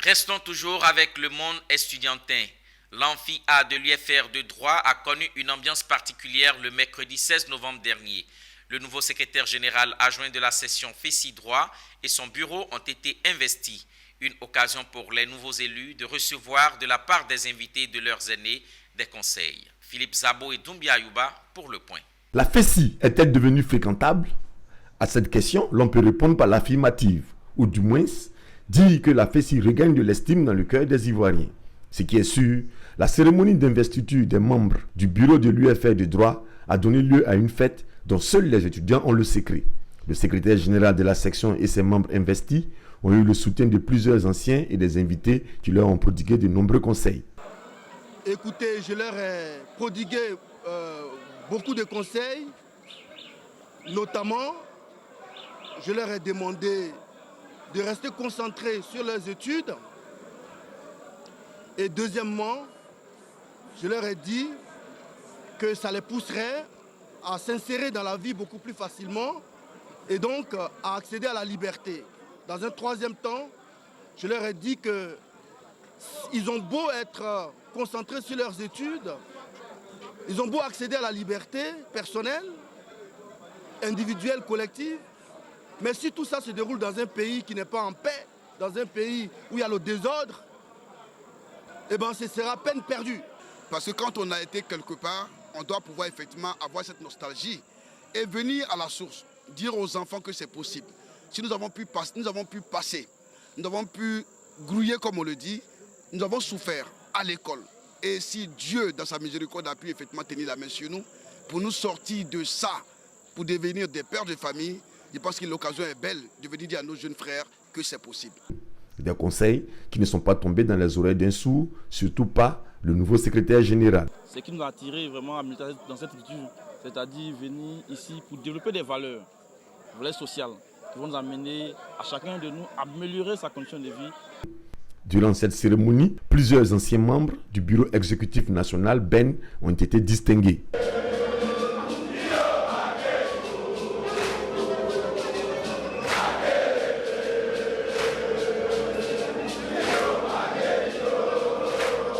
Restons toujours avec le monde estudiantin. L'amphi A de l'UFR de droit a connu une ambiance particulière le mercredi 16 novembre dernier. Le nouveau secrétaire général adjoint de la session FESI Droit et son bureau ont été investis. Une occasion pour les nouveaux élus de recevoir de la part des invités de leurs aînés des conseils. Philippe Zabo et Doumbia Ayouba pour le point. La FESI est-elle devenue fréquentable? À cette question, l'on peut répondre par l'affirmative, ou du moins dire que la FESI regagne de l'estime dans le cœur des Ivoiriens. Ce qui est sûr, la cérémonie d'investiture des membres du bureau de l'UFR de droit a donné lieu à une fête dont seuls les étudiants ont le secret. Le secrétaire général de la section et ses membres investis ont eu le soutien de plusieurs anciens et des invités qui leur ont prodigué de nombreux conseils. Écoutez, je leur ai prodigué beaucoup de conseils, notamment, je leur ai demandé de rester concentrés sur leurs études. Et deuxièmement, je leur ai dit que ça les pousserait à s'insérer dans la vie beaucoup plus facilement et donc à accéder à la liberté. Dans un troisième temps, je leur ai dit qu'ils ont beau être concentrés sur leurs études, ils ont beau accéder à la liberté personnelle, individuelle, collective, mais si tout ça se déroule dans un pays qui n'est pas en paix, dans un pays où il y a le désordre, eh bien, ce sera peine perdue. Parce que quand on a été quelque part, on doit pouvoir effectivement avoir cette nostalgie et venir à la source, dire aux enfants que c'est possible. Si nous avons pu passer, nous avons pu grouiller comme on le dit, nous avons souffert à l'école. Et si Dieu, dans sa miséricorde, a pu effectivement tenir la main sur nous, pour nous sortir de ça, pour devenir des pères de famille, je pense que l'occasion est belle de venir dire à nos jeunes frères que c'est possible. Des conseils qui ne sont pas tombés dans les oreilles d'un sourd, surtout pas le nouveau secrétaire général. Ce qui nous a attiré vraiment dans cette culture, c'est-à-dire venir ici pour développer des valeurs sociales qui vont nous amener à chacun de nous à améliorer sa condition de vie. Durant cette cérémonie, plusieurs anciens membres du bureau exécutif national, BEN, ont été distingués.